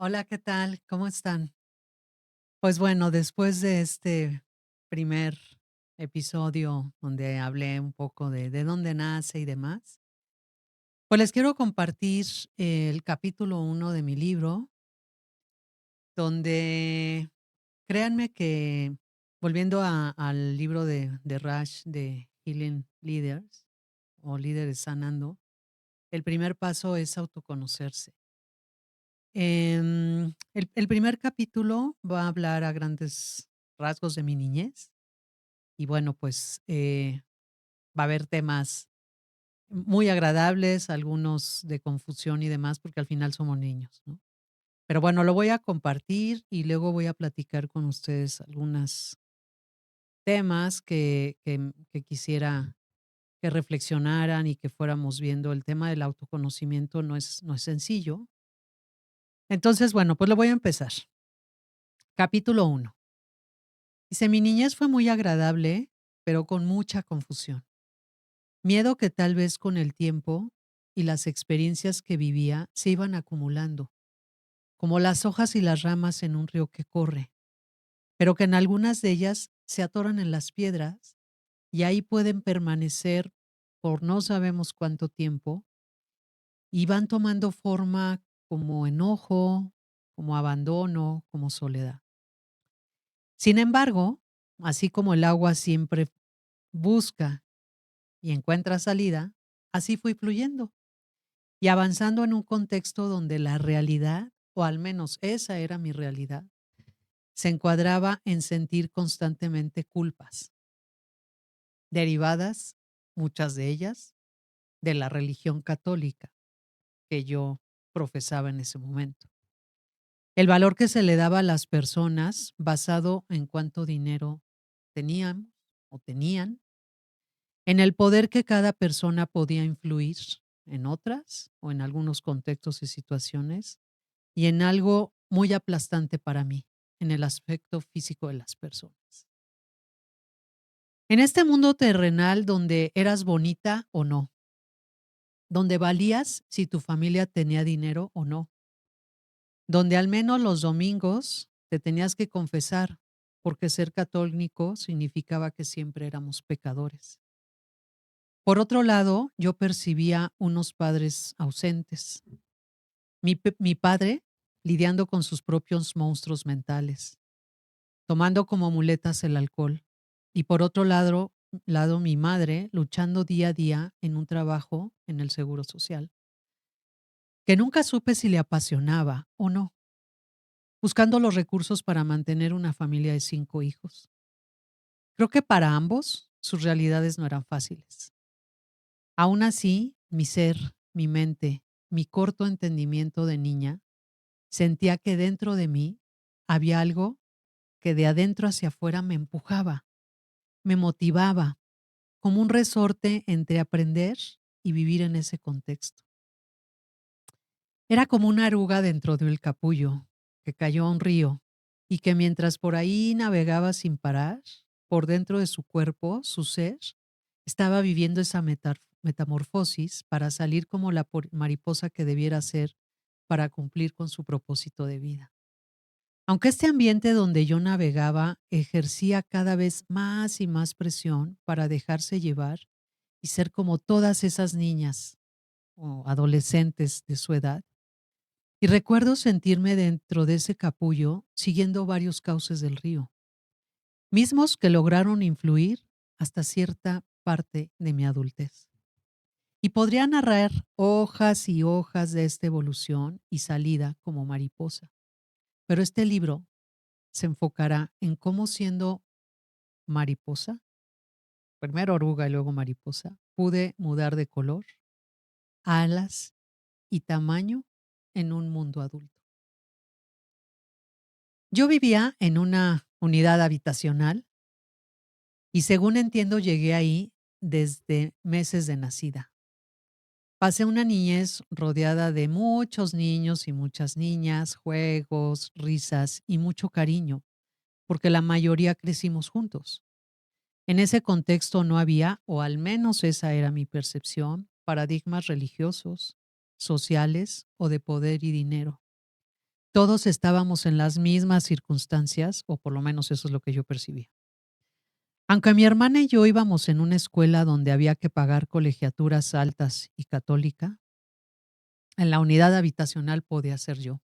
Hola, ¿qué tal? ¿Cómo están? Pues bueno, después de este primer episodio donde hablé un poco de dónde nace y demás, pues les quiero compartir el capítulo 1 de mi libro, donde créanme que volviendo al libro de Rush de Healing Leaders o Líderes Sanando, el primer paso es autoconocerse. El primer capítulo va a hablar a grandes rasgos de mi niñez y bueno, pues, va a haber temas muy agradables, algunos de confusión y demás, porque al final somos niños, ¿no? Pero bueno, lo voy a compartir y luego voy a platicar con ustedes algunos temas que quisiera que reflexionaran y que fuéramos viendo. El tema del autoconocimiento no es sencillo. Entonces, bueno, pues lo voy a empezar. Capítulo 1. Dice: "Mi niñez fue muy agradable, pero con mucha confusión. Miedo que tal vez con el tiempo y las experiencias que vivía se iban acumulando, como las hojas y las ramas en un río que corre, pero que en algunas de ellas se atoran en las piedras y ahí pueden permanecer por no sabemos cuánto tiempo y van tomando forma como enojo, como abandono, como soledad. Sin embargo, así como el agua siempre busca y encuentra salida, así fui fluyendo y avanzando en un contexto donde la realidad, o al menos esa era mi realidad, se encuadraba en sentir constantemente culpas, derivadas, muchas de ellas, de la religión católica que yo profesaba en ese momento. El valor que se le daba a las personas basado en cuánto dinero tenían o tenían, en el poder que cada persona podía influir en otras o en algunos contextos y situaciones, y en algo muy aplastante para mí, en el aspecto físico de las personas. En este mundo terrenal donde eras bonita o no, donde valías si tu familia tenía dinero o no, donde al menos los domingos te tenías que confesar, porque ser católico significaba que siempre éramos pecadores. Por otro lado, yo percibía unos padres ausentes. Mi padre lidiando con sus propios monstruos mentales, tomando como muletas el alcohol. Y por otro lado, mi madre luchando día a día en un trabajo en el Seguro Social, que nunca supe si le apasionaba o no, buscando los recursos para mantener una familia de 5 hijos. Creo que para ambos sus realidades no eran fáciles. Aún así, mi ser, mi mente, mi corto entendimiento de niña, sentía que dentro de mí había algo que de adentro hacia afuera me empujaba, me motivaba, como un resorte entre aprender y vivir en ese contexto. Era como una aruga dentro del capullo que cayó a un río y que mientras por ahí navegaba sin parar, por dentro de su cuerpo, su ser, estaba viviendo esa metamorfosis para salir como la mariposa que debiera ser para cumplir con su propósito de vida. Aunque este ambiente donde yo navegaba ejercía cada vez más y más presión para dejarse llevar y ser como todas esas niñas o adolescentes de su edad, y recuerdo sentirme dentro de ese capullo siguiendo varios cauces del río, mismos que lograron influir hasta cierta parte de mi adultez. Y podría narrar hojas y hojas de esta evolución y salida como mariposa, pero este libro se enfocará en cómo siendo mariposa, primero oruga y luego mariposa, pude mudar de color, alas y tamaño en un mundo adulto. Yo vivía en una unidad habitacional y según entiendo llegué ahí desde meses de nacida. Pasé una niñez rodeada de muchos niños y muchas niñas, juegos, risas y mucho cariño, porque la mayoría crecimos juntos. En ese contexto no había, o al menos esa era mi percepción, paradigmas religiosos, sociales o de poder y dinero. Todos estábamos en las mismas circunstancias, o por lo menos eso es lo que yo percibía. Aunque mi hermana y yo íbamos en una escuela donde había que pagar colegiaturas altas y católica, en la unidad habitacional podía ser yo.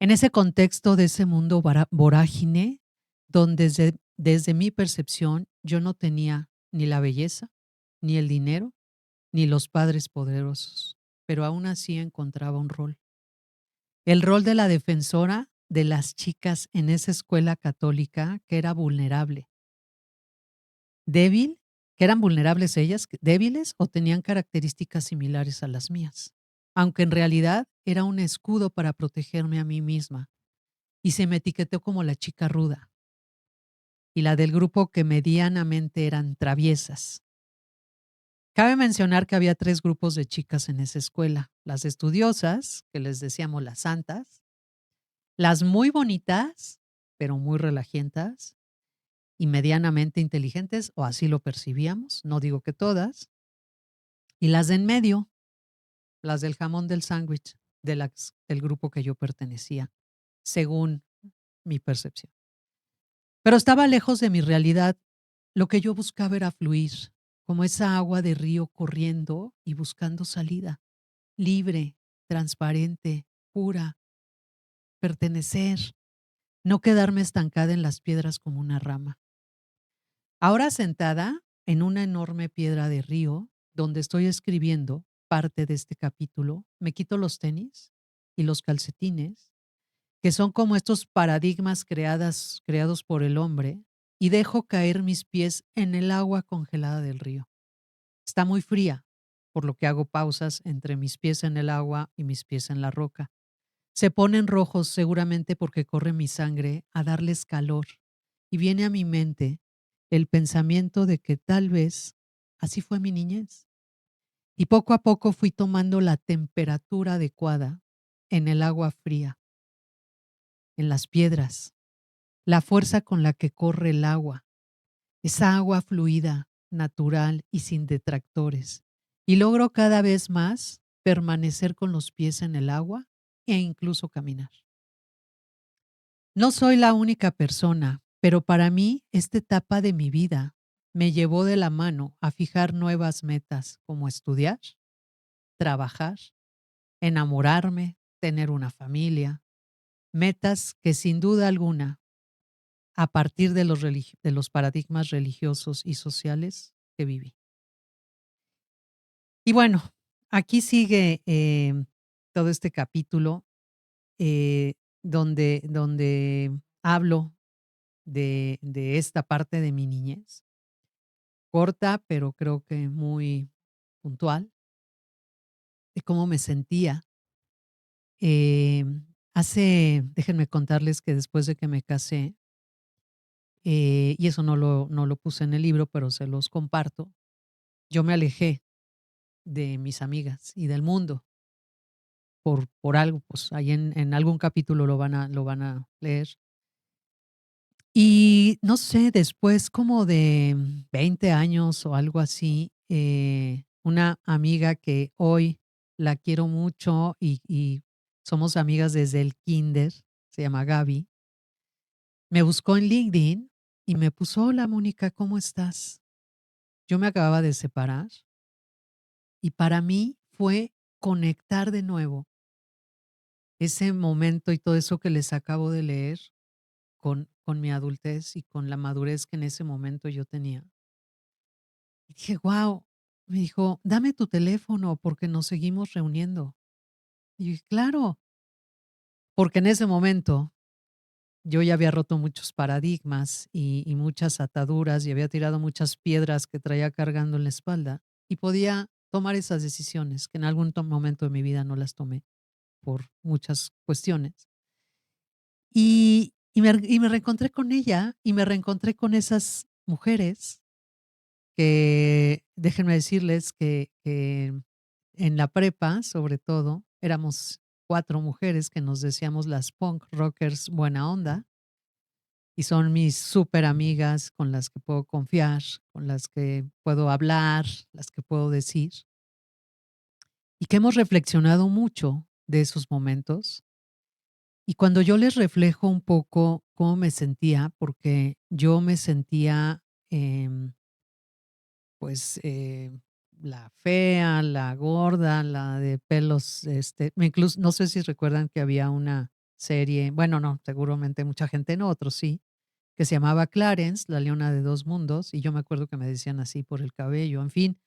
En ese contexto de ese mundo vorágine, donde desde mi percepción yo no tenía ni la belleza, ni el dinero, ni los padres poderosos, pero aún así encontraba un rol. El rol de la defensora de las chicas en esa escuela católica que era vulnerable, débil, que eran vulnerables ellas, débiles o tenían características similares a las mías, aunque en realidad era un escudo para protegerme a mí misma y se me etiquetó como la chica ruda y la del grupo que medianamente eran traviesas. Cabe mencionar que había 3 grupos de chicas en esa escuela: las estudiosas, que les decíamos las santas, las muy bonitas, pero muy relajientas y medianamente inteligentes, o así lo percibíamos, no digo que todas, y las de en medio, las del jamón del sándwich, del grupo que yo pertenecía, según mi percepción. Pero estaba lejos de mi realidad. Lo que yo buscaba era fluir, como esa agua de río corriendo y buscando salida, libre, transparente, pura, pertenecer, no quedarme estancada en las piedras como una rama. Ahora sentada en una enorme piedra de río, donde estoy escribiendo parte de este capítulo, me quito los tenis y los calcetines, que son como estos paradigmas creados por el hombre, y dejo caer mis pies en el agua congelada del río. Está muy fría, por lo que hago pausas entre mis pies en el agua y mis pies en la roca. Se ponen rojos seguramente porque corre mi sangre a darles calor, y viene a mi mente el pensamiento de que tal vez así fue mi niñez. Y poco a poco fui tomando la temperatura adecuada en el agua fría, en las piedras, la fuerza con la que corre el agua, esa agua fluida, natural y sin detractores. Y logro cada vez más permanecer con los pies en el agua e incluso caminar. No soy la única persona, pero para mí esta etapa de mi vida me llevó de la mano a fijar nuevas metas como estudiar, trabajar, enamorarme, tener una familia, metas que sin duda alguna, a partir de de los paradigmas religiosos y sociales que viví. Y bueno, aquí sigue todo este capítulo eh, donde hablo de esta parte de mi niñez, corta, pero creo que muy puntual, de cómo me sentía. Déjenme contarles que después de que me casé, y eso no lo puse en el libro, pero se los comparto, yo me alejé de mis amigas y del mundo por algo, pues ahí en algún capítulo lo van a leer. Y no sé, después como de 20 años o algo así, una amiga que hoy la quiero mucho y somos amigas desde el kinder, se llama Gaby, me buscó en LinkedIn y me puso: "Hola Mónica, ¿cómo estás?". Yo me acababa de separar y para mí fue conectar de nuevo ese momento y todo eso que les acabo de leer con mi adultez y con la madurez que en ese momento yo tenía. Y dije: "Guau". Me dijo: "Dame tu teléfono porque nos seguimos reuniendo". Y yo dije: "Claro", porque en ese momento yo ya había roto muchos paradigmas y muchas ataduras y había tirado muchas piedras que traía cargando en la espalda y podía tomar esas decisiones que en algún momento de mi vida no las tomé por muchas cuestiones. Y me reencontré con ella y me reencontré con esas mujeres que déjenme decirles que en la prepa, sobre todo, éramos 4 mujeres que nos decíamos las punk rockers buena onda, y son mis súper amigas con las que puedo confiar, con las que puedo hablar, las que puedo decir, y que hemos reflexionado mucho de esos momentos, Y cuando yo les reflejo un poco cómo me sentía, porque yo me sentía, em, pues, la fea, la gorda, la de pelos, me incluso no sé si recuerdan que había una serie, bueno, no, seguramente mucha gente no, otros sí, que se llamaba Clarence, la leona de dos mundos, y yo me acuerdo que me decían así por el cabello. En fin,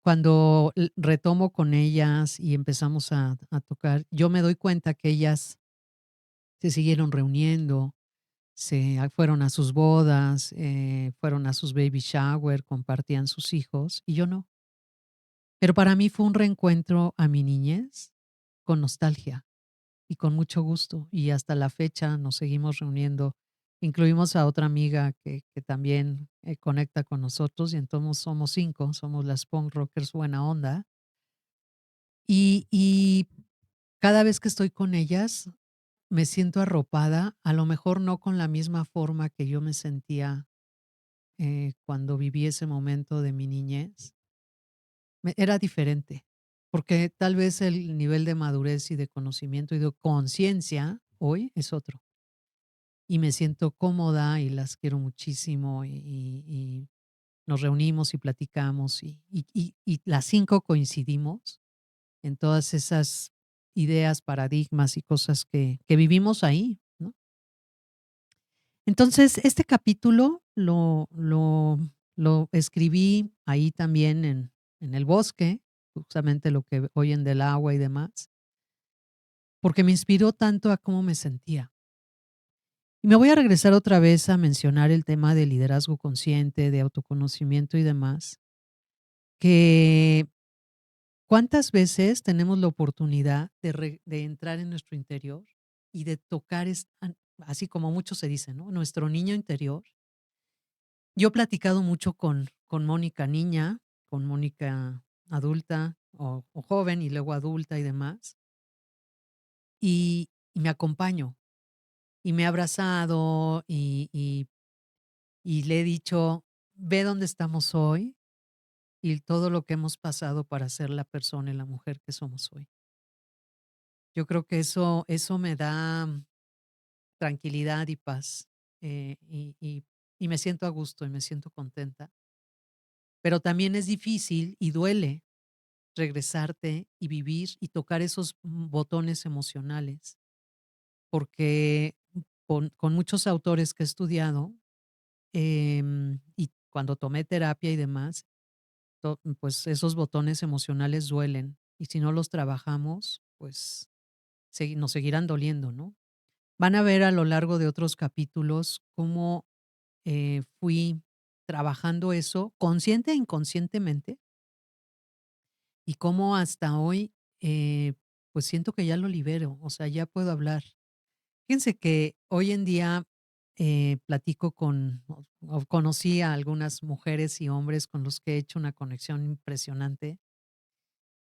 cuando retomo con ellas y empezamos a tocar, yo me doy cuenta que ellas se siguieron reuniendo, fueron a sus bodas, fueron a sus baby shower, compartían sus hijos y yo no. Pero para mí fue un reencuentro a mi niñez con nostalgia y con mucho gusto, y hasta la fecha nos seguimos reuniendo. Incluimos a otra amiga que también, conecta con nosotros, y entonces somos 5, somos las punk rockers buena onda. Y cada vez que estoy con ellas, me siento arropada, a lo mejor no con la misma forma que yo me sentía, cuando viví ese momento de mi niñez. Era diferente, porque tal vez el nivel de madurez y de conocimiento y de conciencia hoy es otro. Y me siento cómoda y las quiero muchísimo y nos reunimos y platicamos y las 5 coincidimos en todas esas ideas, paradigmas y cosas que vivimos ahí, ¿no? Entonces, este capítulo lo escribí ahí también en el bosque, justamente lo que oyen del agua y demás, porque me inspiró tanto a cómo me sentía. Y me voy a regresar otra vez a mencionar el tema de liderazgo consciente, de autoconocimiento y demás, que cuántas veces tenemos la oportunidad de entrar en nuestro interior y de tocar, así como mucho se dice, ¿no? Nuestro niño interior. Yo he platicado mucho con Mónica niña, con Mónica adulta o joven y luego adulta y demás, y me acompaño, y me he abrazado y le he dicho: "Ve dónde estamos hoy y todo lo que hemos pasado para ser la persona y la mujer que somos hoy". Yo creo que eso me da tranquilidad y paz, y me siento a gusto y me siento contenta, pero también es difícil y duele regresarte y vivir y tocar esos botones emocionales, porque con muchos autores que he estudiado, y cuando tomé terapia y demás, pues esos botones emocionales duelen y si no los trabajamos, pues nos seguirán doliendo, ¿no? Van a ver a lo largo de otros capítulos cómo fui trabajando eso consciente e inconscientemente y cómo hasta hoy, pues siento que ya lo libero, o sea, ya puedo hablar. Fíjense que hoy en día platico o conocí a algunas mujeres y hombres con los que he hecho una conexión impresionante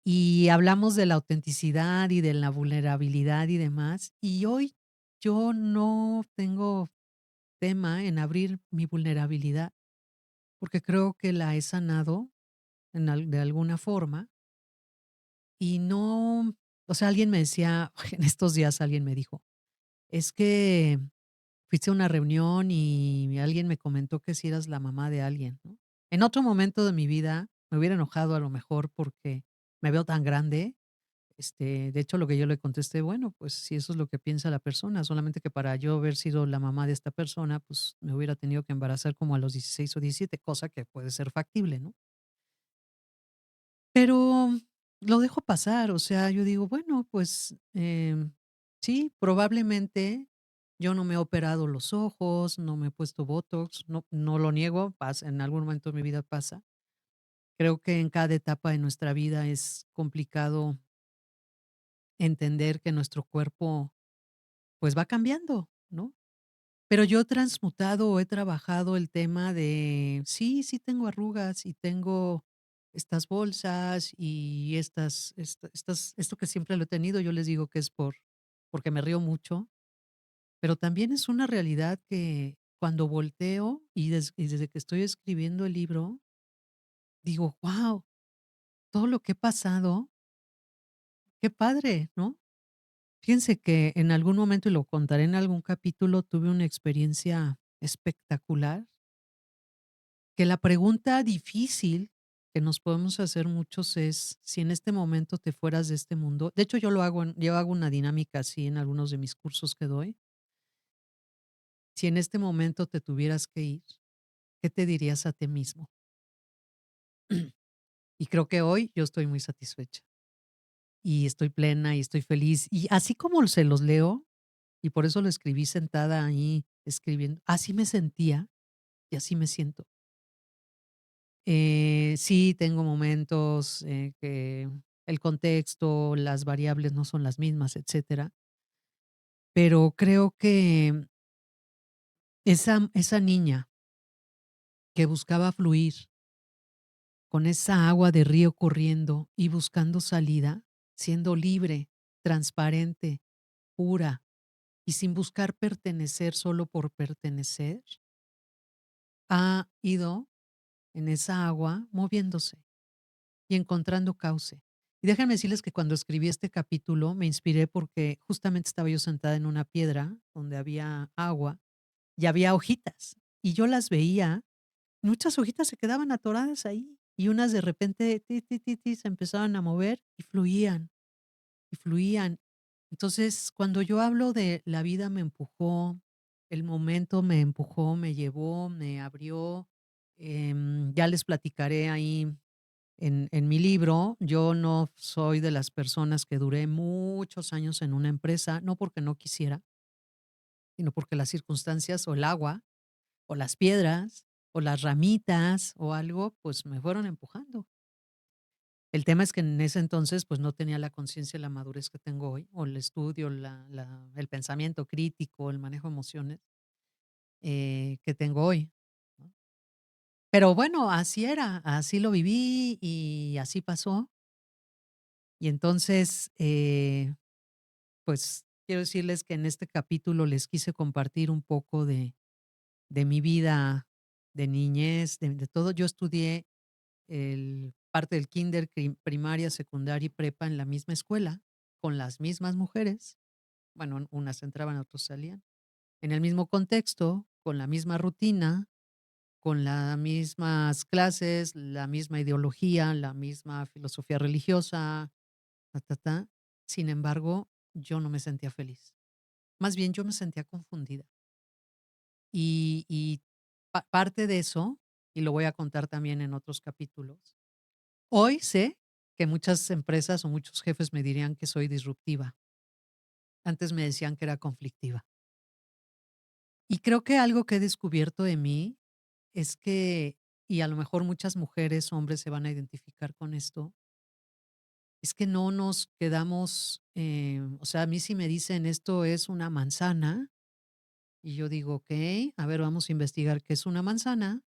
y hablamos de la autenticidad y de la vulnerabilidad y demás. Y hoy yo no tengo tema en abrir mi vulnerabilidad porque creo que la he sanado de alguna forma y no, o sea, alguien me decía, en estos días alguien me dijo, es que fuiste a una reunión y alguien me comentó que si eras la mamá de alguien, ¿no? En otro momento de mi vida me hubiera enojado a lo mejor porque me veo tan grande. De hecho, lo que yo le contesté, bueno, pues si eso es lo que piensa la persona, solamente que para yo haber sido la mamá de esta persona, pues me hubiera tenido que embarazar como a los 16 o 17, cosa que puede ser factible, ¿no? Pero lo dejo pasar, o sea, yo digo, bueno, pues sí, probablemente yo no me he operado los ojos, no me he puesto Botox, no lo niego, pasa, en algún momento de mi vida pasa. Creo que en cada etapa de nuestra vida es complicado entender que nuestro cuerpo pues va cambiando, ¿no? Pero yo he transmutado o he trabajado el tema de, sí, sí tengo arrugas y tengo estas bolsas y esto que siempre lo he tenido, yo les digo que es porque me río mucho, pero también es una realidad que cuando volteo y desde que estoy escribiendo el libro, digo, wow, todo lo que he pasado, qué padre, ¿no? Fíjense que en algún momento, y lo contaré en algún capítulo, tuve una experiencia espectacular, que la pregunta difícil que nos podemos hacer muchos es, si en este momento te fueras de este mundo, de hecho, yo hago una dinámica así en algunos de mis cursos que doy. Si en este momento te tuvieras que ir, ¿qué te dirías a ti mismo? Y creo que hoy yo estoy muy satisfecha, y estoy plena, y estoy feliz, y así como se los leo, y por eso lo escribí sentada ahí escribiendo, así me sentía y así me siento. Sí, tengo momentos, que el contexto, las variables no son las mismas, etcétera, pero creo que esa niña que buscaba fluir con esa agua de río corriendo y buscando salida, siendo libre, transparente, pura y sin buscar pertenecer solo por pertenecer, ha ido en esa agua moviéndose y encontrando cauce. Y déjenme decirles que cuando escribí este capítulo me inspiré porque justamente estaba yo sentada en una piedra donde había agua y había hojitas y yo las veía, muchas hojitas se quedaban atoradas ahí y unas de repente ti, ti, ti, ti, se empezaban a mover y fluían y fluían. Entonces, cuando yo hablo de la vida me empujó, el momento me empujó, me llevó, me abrió, ya les platicaré ahí en mi libro. Yo no soy de las personas que duré muchos años en una empresa, no porque no quisiera, sino porque las circunstancias o el agua o las piedras o las ramitas o algo, pues me fueron empujando. El tema es que en ese entonces, pues no tenía la conciencia y la madurez que tengo hoy, o el estudio, el pensamiento crítico, el manejo de emociones que tengo hoy, ¿no? Pero bueno, así era, así lo viví y así pasó. Y entonces, pues, quiero decirles que en este capítulo les quise compartir un poco de mi vida de niñez, de todo. Yo estudié el parte del kinder, primaria, secundaria y prepa en la misma escuela, con las mismas mujeres. Bueno, unas entraban, otros salían. En el mismo contexto, con la misma rutina, con las mismas clases, la misma ideología, la misma filosofía religiosa, ta, ta, ta. Sin embargo, yo no me sentía feliz. Más bien, yo me sentía confundida. Y parte de eso, y lo voy a contar también en otros capítulos, hoy sé que muchas empresas o muchos jefes me dirían que soy disruptiva. Antes me decían que era conflictiva. Y creo que algo que he descubierto de mí es que, y a lo mejor muchas mujeres, hombres se van a identificar con esto, es que no nos quedamos, o sea, a mí si me dicen esto es una manzana, y yo digo, ok, a ver, vamos a investigar qué es una manzana,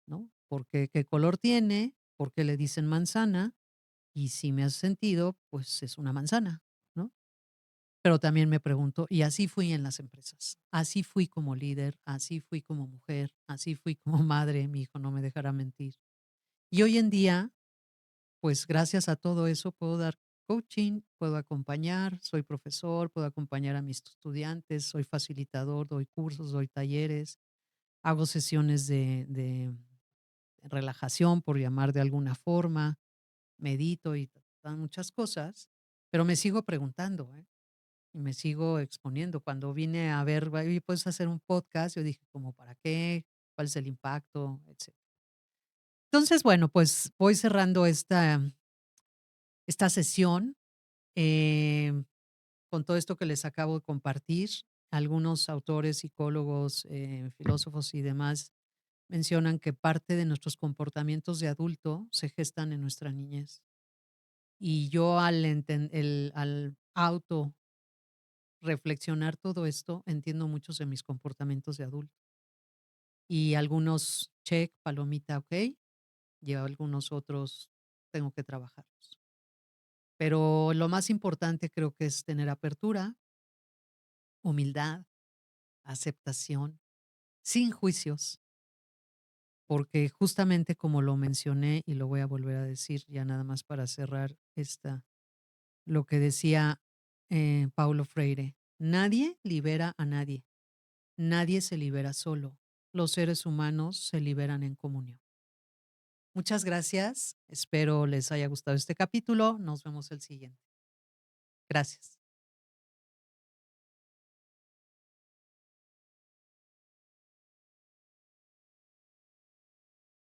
¿no? Porque qué color tiene, por qué le dicen manzana, y si me hace sentido, pues es una manzana, ¿no? Pero también me pregunto, y así fui en las empresas, así fui como líder, así fui como mujer, así fui como madre, mi hijo no me dejará mentir. Y hoy en día, pues gracias a todo eso puedo dar coaching, puedo acompañar, soy profesor, puedo acompañar a mis estudiantes, soy facilitador, doy cursos, doy talleres, hago sesiones de relajación, por llamar de alguna forma, medito y muchas cosas, pero me sigo preguntando, ¿eh? Y me sigo exponiendo. Cuando vine a ver, oye, ¿puedes hacer un podcast? Yo dije, ¿como para qué? ¿Cuál es el impacto? Etcétera. Entonces, bueno, pues voy cerrando esta sesión con todo esto que les acabo de compartir. Algunos autores, psicólogos, filósofos y demás mencionan que parte de nuestros comportamientos de adulto se gestan en nuestra niñez. Y yo al auto reflexionar todo esto, entiendo muchos de mis comportamientos de adulto. Y algunos check, palomita, okey, y algunos otros tengo que trabajarlos. Pero lo más importante creo que es tener apertura, humildad, aceptación, sin juicios, porque justamente como lo mencioné y lo voy a volver a decir ya nada más para cerrar lo que decía, Paulo Freire. Nadie libera a nadie. Nadie se libera solo. Los seres humanos se liberan en comunión. Muchas gracias. Espero les haya gustado este capítulo. Nos vemos el siguiente. Gracias.